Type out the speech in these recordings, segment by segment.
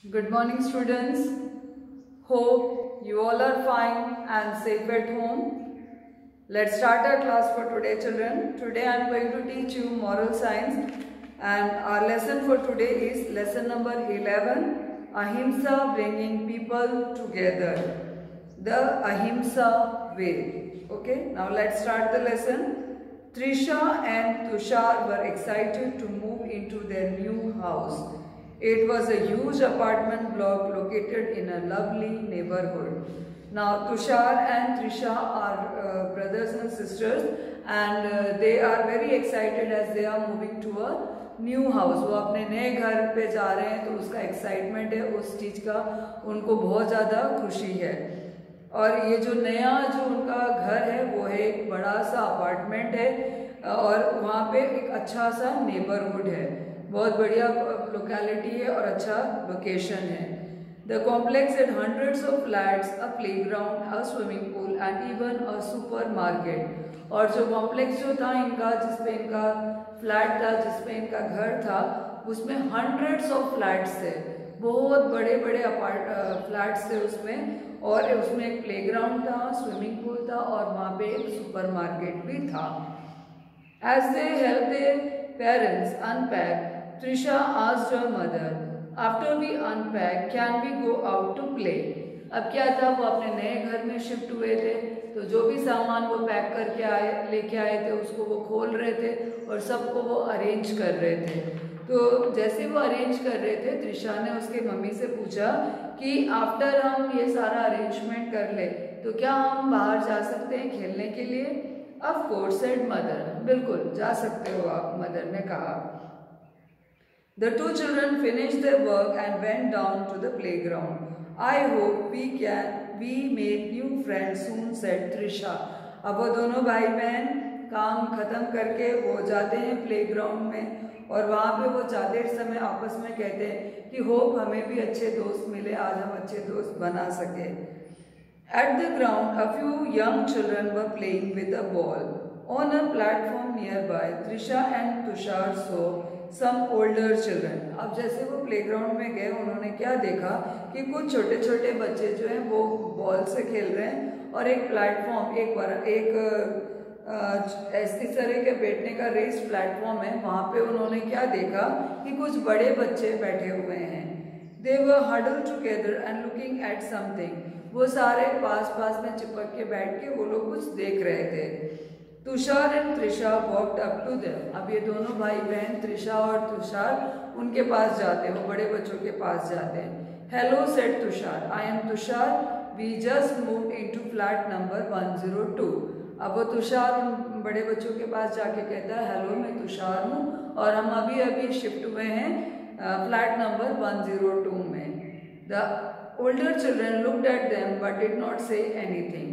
Good morning, students. Hope you all are fine and safe at home. Let's start our class for today, children. Today I am going to teach you moral science, and our lesson for today is lesson number 11, Ahimsa, bringing people together. The Ahimsa way. Okay, now let's start the lesson. Trisha and Tushar were excited to move into their new house. It was a huge apartment block located in a lovely neighborhood. Now Tushar and Trisha are brothers and sisters, and they are very excited as they are moving to a new house. वो अपने नए घर पे जा रहे हैं तो उसका एक्साइटमेंट है, उस चीज़ का उनको बहुत ज़्यादा खुशी है. और ये जो नया जो उनका घर है वो है एक बड़ा सा अपार्टमेंट है और वहाँ पे एक अच्छा सा नेबरहुड है. बहुत बढ़िया लोकेलिटी है और अच्छा लोकेशन है. The complex had hundreds of flats, a playground, a swimming pool and even a supermarket. और जो कॉम्प्लेक्स जो था इनका, जिसपे इनका फ्लैट था, जिसपे इनका घर था, उसमें hundreds of flats थे. बहुत बड़े बड़े फ्लैट्स थे उसमें, और उसमें एक प्लेग्राउंड था, स्विमिंग पूल था और वहाँ पे एक सुपरमार्केट भी था. As they helped their parents unpack, Trisha asked her mother, "After we unpack, can we go out to play?" अब क्या था, वो अपने नए घर में शिफ्ट हुए थे, तो जो भी सामान वो पैक करके लेके आए थे उसको वो खोल रहे थे और सबको वो अरेंज कर रहे थे. तो जैसे वो अरेंज कर रहे थे, त्रिशा ने उसके मम्मी से पूछा कि आफ्टर हम ये सारा अरेंजमेंट कर ले तो क्या हम बाहर जा सकते हैं खेलने के लिए. ऑफ कोर्स सेड मदर, बिल्कुल जा सकते हो आप, मदर ने कहा. The two children finished their work and went down to the playground. I hope we make new friends soon, said Trisha. अब वो दोनों भाई बहन काम खत्म करके वो जाते हैं प्लेग्राउंड में और वहाँ पे वो जाते समय आपस में कहते हैं कि होप हमें भी अच्छे दोस्त मिले, आज हम अच्छे दोस्त बना सके. At the ground, a few young children were playing with a ball. On a platform nearby, Trisha and Tushar saw some older children. अब जैसे वो प्लेग्राउंड में गए, उन्होंने क्या देखा कि कुछ छोटे छोटे बच्चे जो हैं वो बॉल से खेल रहे हैं और एक प्लेटफॉर्म, इस तरह के बैठने का रेस्ड प्लेटफॉर्म है, वहाँ पे उन्होंने क्या देखा कि कुछ बड़े बच्चे बैठे हुए हैं. They were huddled together and looking at something. वो सारे पास पास में चिपक के बैठ के वो लोग कुछ देख रहे थे. Tushar and Trisha walked up to them. अब ये दोनों भाई बहन त्रिशा और तुषार उनके पास जाते हैं, वो बड़े बच्चों के पास जाते हैं. Hello said Tushar, I am Tushar, we just moved into flat number 102. अब वो तुषार उन बड़े बच्चों के पास जाके कहता है, हेलो मैं तुषार हूँ और हम अभी अभी शिफ्ट हुए हैं फ्लैट नंबर 102 में. The older children looked at them but did not say anything.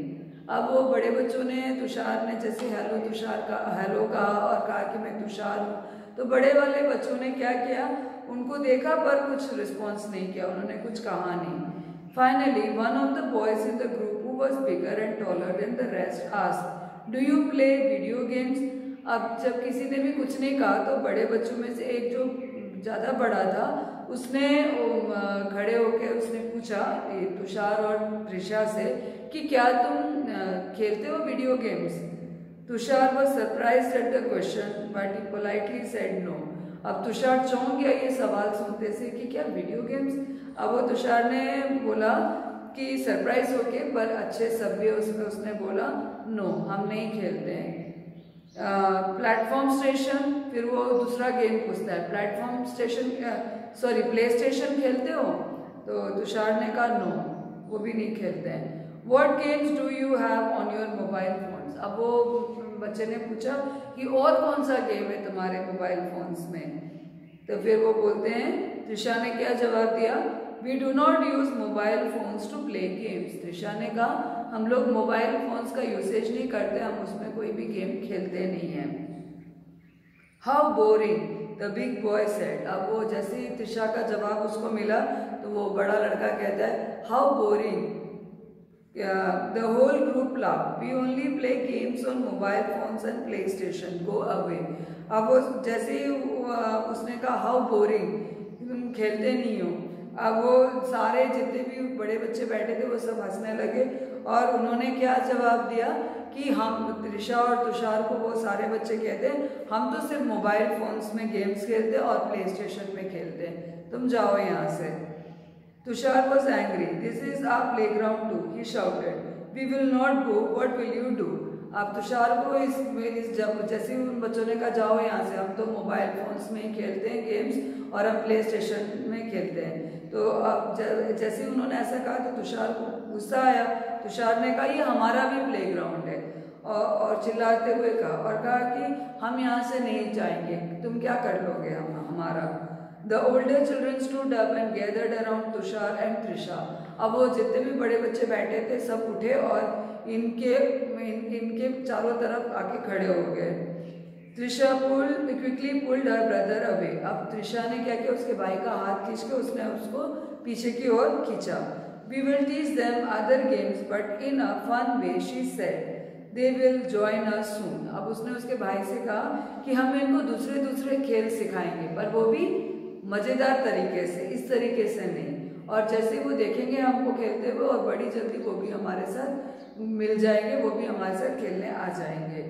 अब वो बड़े बच्चों ने, तुषार ने जैसे हेलो तुषार का हेलो कहा और कहा कि मैं तुषार हूँ, तो बड़े वाले बच्चों ने क्या किया, उनको देखा पर कुछ रिस्पॉन्स नहीं किया, उन्होंने कुछ कहा नहीं. Finally one of the boys in the group who was bigger and taller than the rest asked, do you play video games. अब जब किसी ने भी कुछ नहीं कहा तो बड़े बच्चों में से एक जो ज़्यादा बड़ा था उसने खड़े होकर उसने पूछा तुषार और त्रिशा से कि क्या तुम खेलते हो video games. Tushar was surprised at the question but he politely said no. अब तुषार चौंक गया ये सवाल सुनते से कि क्या वीडियो गेम्स. अब वो तुषार ने बोला कि सरप्राइज होके, पर अच्छे सभ्य उसमें उसने बोला नो, हम नहीं खेलते हैं. प्लेटफॉर्म स्टेशन, फिर वो दूसरा गेम पूछता है, प्लेटफॉर्म स्टेशन प्ले स्टेशन खेलते हो. तो तुषार ने कहा नो, वो भी नहीं खेलते हैं. What games do you have on your mobile phones? अब वो बच्चे ने पूछा कि और कौन सा गेम है तुम्हारे मोबाइल फोन्स में. तो फिर वो बोलते हैं, त्रिशा ने क्या जवाब दिया, We do not use mobile phones to play games. Trisha ने कहा हम लोग मोबाइल फोन्स का यूसेज नहीं करते, हम उसमें कोई भी गेम खेलते नहीं हैं. How boring, the big boy said. अब वो जैसे ही त्रिशा का जवाब उसको मिला तो वो बड़ा लड़का कहता है, How boring. The whole group laughed. We only play games on mobile phones and PlayStation. Go away. अब वो जैसे ही उसने कहा हाउ बोरिंग, तुम खेलते नहीं हो. अब वो सारे जितने भी बड़े बच्चे बैठे थे वो सब हंसने लगे और उन्होंने क्या जवाब दिया कि हम, त्रिशा और तुषार को वो सारे बच्चे कहते हैं हम तो सिर्फ मोबाइल फोन्स में गेम्स खेलते और प्ले स्टेशन में खेलते हैं, तुम जाओ यहाँ से। Tushar was angry, this is our playground too, he shouted, we will not go, what will you do. अब तुषार को इस जब जैसे उन बच्चों ने कहा जाओ यहाँ से, हम तो मोबाइल फोन्स में ही खेलते हैं गेम्स और हम प्ले स्टेशन में खेलते हैं। तो अब जैसे उन्होंने ऐसा कहा तो तुषार को गुस्सा आया। तुषार ने कहा ये हमारा भी प्लेग्राउंड है और चिल्लाते हुए कहा कि हम यहाँ से नहीं जाएंगे, तुम क्या कर लोगे हमारा। The older children stood up and gathered around Tushar and Trisha. अब वो जितने भी बड़े बच्चे बैठे थे सब उठे और इनके चारों तरफ आके खड़े हो गए। Trisha quickly pulled her brother away. अब त्रिशा ने क्या किया, उसके भाई का हाथ खींच के उसने उसको पीछे की ओर खींचा। We will teach them other games but in a fun way, she said. They will join us soon. अब उसने उसके भाई से कहा कि हम इनको दूसरे खेल सिखाएंगे, पर वो भी मज़ेदार तरीके से, इस तरीके से नहीं। और जैसे वो देखेंगे हमको खेलते हुए और बड़ी जल्दी वो भी हमारे साथ मिल जाएंगे, वो भी हमारे साथ खेलने आ जाएंगे।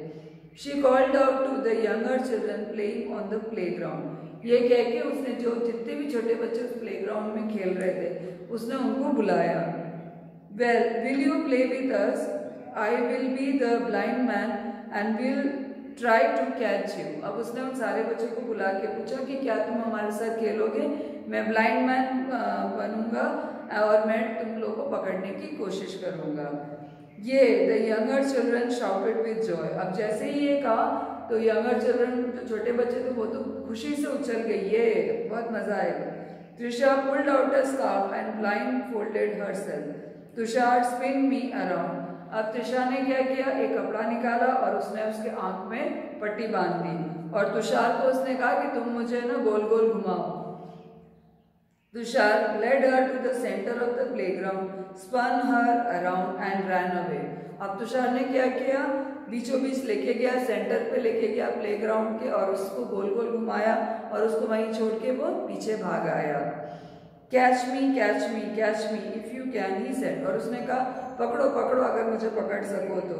She called out to the younger children playing on the playground। ये कह के उसने जो जितने भी छोटे बच्चे उस प्लेग्राउंड में खेल रहे थे उसने उनको बुलाया। Well, will you play with us? I will be the blind man and will try to catch you। अब उसने उन सारे बच्चों को बुला के पूछा कि क्या तुम हमारे साथ खेलोगे? मैं ब्लाइंड मैन बनूंगा और मैं तुम लोगों को पकड़ने की कोशिश करूंगा। ये the younger children shouted with Joy. अब जैसे ही ये कहा तो यंगर चिल्ड्रन जो छोटे बच्चे थे वो तो खुशी से उछल गए, ये बहुत मजा आएगा। Trisha pulled out a scarf and blind folded herself. Tushar spin me around. अब त्रिशा ने क्या किया, एक कपड़ा निकाला और उसने उसके आंख में पट्टी बांध दी और तुषार को उसने कहा कि तुम मुझे ना गोल गोल घुमाओ। Tushar led her to the center of the playground, spun her around and ran away। अब तुषार ने क्या किया, बीचों बीच लेके गया, सेंटर पे लेके गया प्लेग्राउंड के और उसको गोल गोल घुमाया और उसको वहीं छोड़ के वो पीछे भाग आया। Catch me if you can, he said. और उसने कहा पकड़ो पकड़ो अगर मुझे पकड़ सको तो।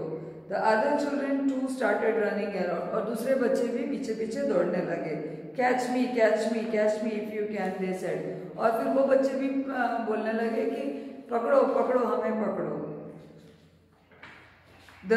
The other children too started running around. और दूसरे बच्चे भी पीछे पीछे दौड़ने लगे। Catch me if you can, they said. और फिर वो बच्चे भी बोलने लगे कि पकड़ो पकड़ो हमें पकड़ो। The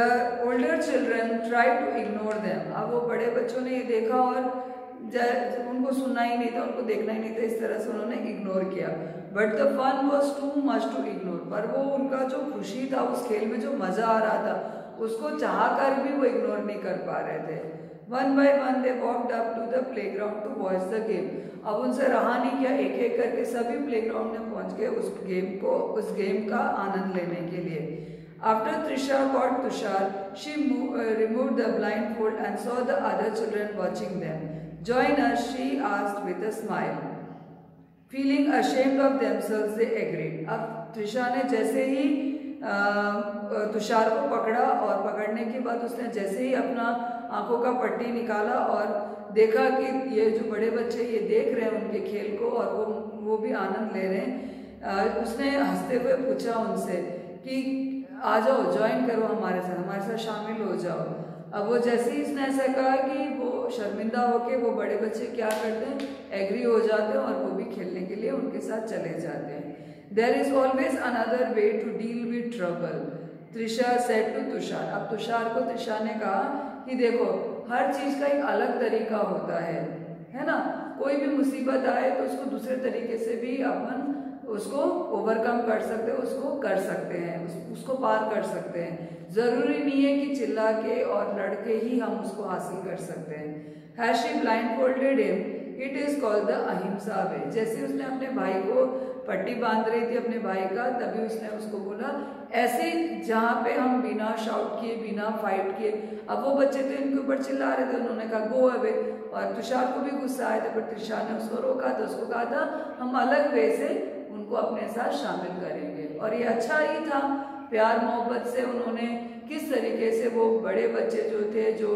older children try to ignore them. अब वो बड़े बच्चों ने ये देखा और उनको सुनना ही नहीं था, उनको देखना ही नहीं था, इस तरह से उन्होंने इग्नोर किया। But the fun was too much to ignore. पर वो उनका जो खुशी था उस खेल में, जो मजा आ रहा था, उसको चाह कर भी वो इग्नोर नहीं कर पा रहे थे। One by one they walked up to the playground to watch the game. अब उनसे रहा नहीं किया, एक एक करके सभी प्लेग्राउंड में पहुंच गए उस गेम का आनंद लेने के लिए। After Trisha caught Tushar, she removed the blindfold and saw the other children watching them. Join us, she asked with a smile. Feeling ashamed of themselves, they agreed. अब त्रिशा ने जैसे ही तुषार को पकड़ा और पकड़ने के बाद उसने जैसे ही अपना आंखों का पट्टी निकाला और देखा कि ये जो बड़े बच्चे ये देख रहे हैं उनके खेल को और वो भी आनंद ले रहे हैं, उसने हंसते हुए पूछा उनसे कि आ जाओ, ज्वाइन करो हमारे साथ शामिल हो जाओ। अब वो जैसे ही इसने ऐसा कहा कि वो शर्मिंदा होके वो बड़े बच्चे क्या करते हैं, एग्री हो जाते हैं और वो भी खेलने के लिए उनके साथ चले जाते हैं। There is always another way to deal with trouble, Trisha said to Tushar. अब तुषार को त्रिशा ने कहा कि देखो हर चीज का एक अलग तरीका होता है ना। कोई भी मुसीबत आए तो उसको दूसरे तरीके से भी अपन उसको ओवरकम कर सकते हैं, उसको कर सकते हैं, उसको पार कर सकते हैं। जरूरी नहीं है कि चिल्ला के और लड़के ही हम उसको हासिल कर सकते हैं। Has she blindfolded him? It is called the अहिंसा वे। जैसे उसने अपने भाई को पट्टी बांध रही थी अपने भाई का, तभी उसने उसको बोला ऐसे जहाँ पे हम बिना शाउट किए बिना फाइट किए। अब वो बच्चे तो इनके ऊपर चिल्ला रहे थे, उन्होंने कहा गो अवे, और तुषार को भी गुस्सा आया था, पर तुषार ने उसको रोका था, उसको कहा था हम अलग वे से उनको अपने साथ शामिल करेंगे। और ये अच्छा ही था, प्यार मोहब्बत से उन्होंने किस तरीके से वो बड़े बच्चे जो थे जो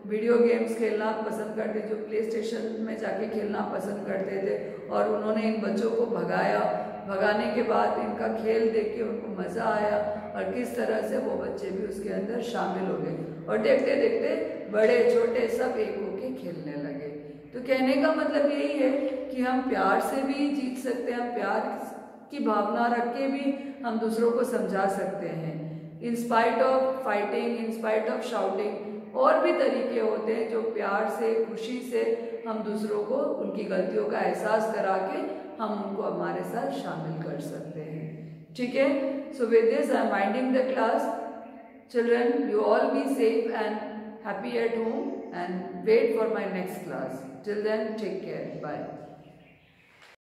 वीडियो गेम्स खेलना पसंद करते, जो प्ले स्टेशन में जाके खेलना पसंद करते थे, और उन्होंने इन बच्चों को भगाया। भगाने के बाद इनका खेल देख के उनको मज़ा आया और किस तरह से वो बच्चे भी उसके अंदर शामिल हो गए और देखते देखते बड़े छोटे सब एक होके खेलने लगे। तो कहने का मतलब यही है कि हम प्यार से भी जीत सकते हैं, हम प्यार की भावना रख के भी हम दूसरों को समझा सकते हैं। In spite of fighting, in spite of shouting, और भी तरीके होते हैं जो प्यार से, खुशी से हम दूसरों को उनकी गलतियों का एहसास करा के हम उनको हमारे साथ शामिल कर सकते हैं। ठीक है, so with this I am winding the class. Children, you all be safe and happy at home and wait for my next class. Till then, take care. Bye.